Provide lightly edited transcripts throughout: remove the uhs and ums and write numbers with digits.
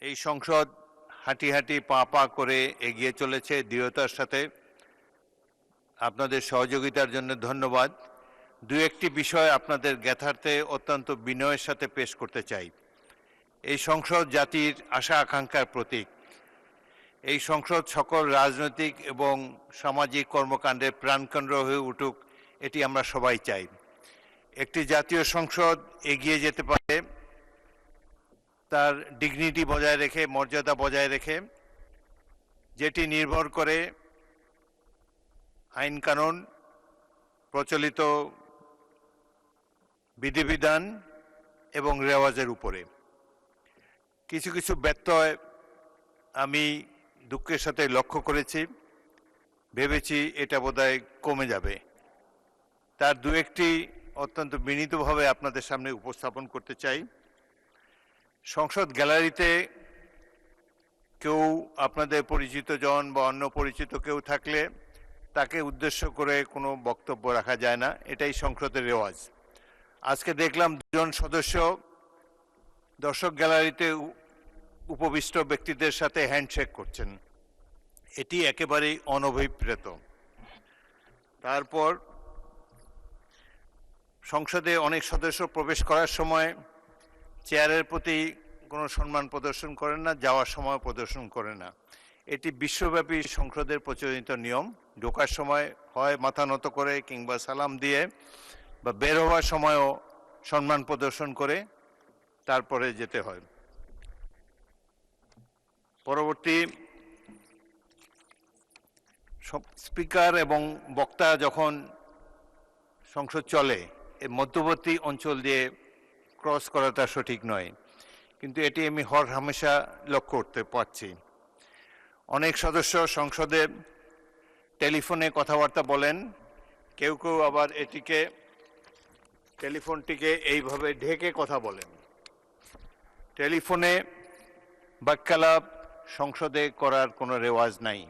এই সংসদ হাঁটি হাঁটি পা পা করে এগিয়ে চলেছে দৃঢ়তার সাথে। আপনাদের সহযোগিতার জন্য ধন্যবাদ। দু একটি বিষয় আপনাদের জ্ঞাতার্থে অত্যন্ত বিনয়ের সাথে পেশ করতে চাই। এই সংসদ জাতির আশা আকাঙ্ক্ষার প্রতীক। এই সংসদ সকল রাজনৈতিক এবং সামাজিক কর্মকাণ্ডের প্রাণকেন্দ্র হয়ে উঠুক, এটি আমরা সবাই চাই। একটি জাতীয় সংসদ এগিয়ে যেতে পারে তার ডিগনিটি বজায় রেখে, মর্যাদা বজায় রেখে, যেটি নির্ভর করে আইন কানুন, প্রচলিত বিধিবিধান এবং রেওয়াজের উপরে। কিছু কিছু ব্যত্যয় আমি দুঃখের সাথে লক্ষ্য করেছি, ভেবেছি এটা বোধহয় কমে যাবে। তার দু একটি অত্যন্ত বিনীতভাবে আপনাদের সামনে উপস্থাপন করতে চাই। সংসদ গ্যালারিতে কেউ আপনাদের পরিচিত জন বা অন্য পরিচিত কেউ থাকলে তাকে উদ্দেশ্য করে কোনো বক্তব্য রাখা যায় না, এটাই সংসদের রেওয়াজ। আজকে দেখলাম দুজন সদস্য দর্শক গ্যালারিতে উপবিষ্ট ব্যক্তিদের সাথে হ্যান্ডশেক করছেন, এটি একেবারেই অনভিপ্রেত। তারপর সংসদে অনেক সদস্য প্রবেশ করার সময় চেয়ারের প্রতি কোনো সম্মান প্রদর্শন করেন না, যাওয়ার সময় প্রদর্শন করেন না। এটি বিশ্বব্যাপী সংসদের প্রচলিত নিয়ম। ঢোকার সময় হয় মাথা নত করে কিংবা সালাম দিয়ে, বা বের হওয়ার সময়ও সম্মান প্রদর্শন করে তারপরে যেতে হয়। পরবর্তী স্পিকার এবং বক্তা যখন সংসদ চলে, এই মধ্যবর্তী অঞ্চল দিয়ে ক্রস করাটা সঠিক নয়, কিন্তু এটি আমি হামেশা লক্ষ্য করতে পারছি। অনেক সদস্য সংসদে টেলিফোনে কথাবার্তা বলেন, কেউ কেউ আবার টেলিফোনটিকে এইভাবে ঢেকে কথা বলেন। টেলিফোনে বাক্যালাপ সংসদে করার কোনো রেওয়াজ নাই।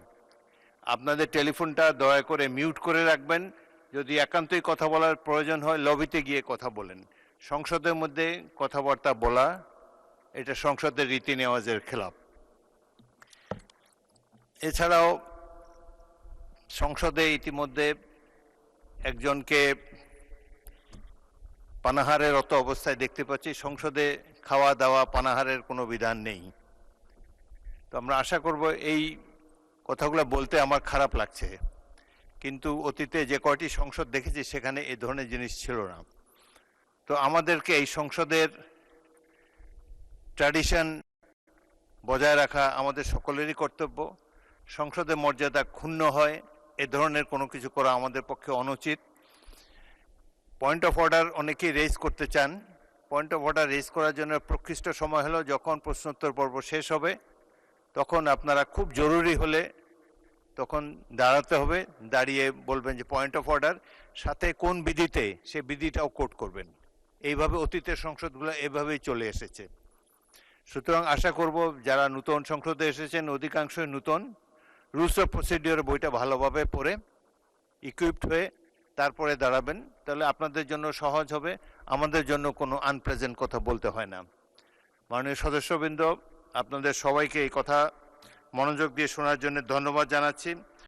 আপনাদের টেলিফোনটা দয়া করে মিউট করে রাখবেন। যদি একান্তই কথা বলার প্রয়োজন হয় লবিতে গিয়ে কথা বলেন। সংসদের মধ্যে কথাবার্তা বলা এটা সংসদের রীতি নেওয়াজের খেলাপ। এছাড়াও সংসদে ইতিমধ্যে একজনকে পানাহারেরত অবস্থায় দেখতে পাচ্ছি। সংসদে খাওয়া দাওয়া পানাহারের কোনো বিধান নেই। তো আমরা আশা করব, এই কথাগুলো বলতে আমার খারাপ লাগছে, কিন্তু অতীতে যে কয়টি সংসদ দেখেছি সেখানে এই ধরনের জিনিস ছিল না। তো আমাদেরকে এই সংসদের ট্র্যাডিশন বজায় রাখা আমাদের সকলেরই কর্তব্য। সংসদের মর্যাদা ক্ষুণ্ণ হয় এ ধরনের কোনো কিছু করা আমাদের পক্ষে অনুচিত। পয়েন্ট অফ অর্ডার অনেকেই রেজ করতে চান। পয়েন্ট অফ অর্ডার রেজ করার জন্য প্রকৃষ্ট সময় হলো যখন প্রশ্নোত্তর পর্ব শেষ হবে, তখন আপনারা খুব জরুরি হলে তখন দাঁড়াতে হবে, দাঁড়িয়ে বলবেন যে পয়েন্ট অফ অর্ডার, সাথে কোন বিধিতে সে বিধিটাও কোট করবেন। এইভাবে অতীতের সংসদগুলো এভাবেই চলে এসেছে। সুতরাং আশা করব যারা নতুন সংসদে এসেছেন, অধিকাংশই নতুন, রুলস অফ প্রসিডিওর বইটা ভালোভাবে পড়ে ইকুইপড হয়ে তারপরে দাঁড়াবেন, তাহলে আপনাদের জন্য সহজ হবে, আমাদের জন্য কোনো আনপ্লেজেন্ট কথা বলতে হয় না। মাননীয় সদস্যবৃন্দ, আপনাদের সবাইকে এই কথা মনোযোগ দিয়ে শোনার জন্য ধন্যবাদ জানাচ্ছি।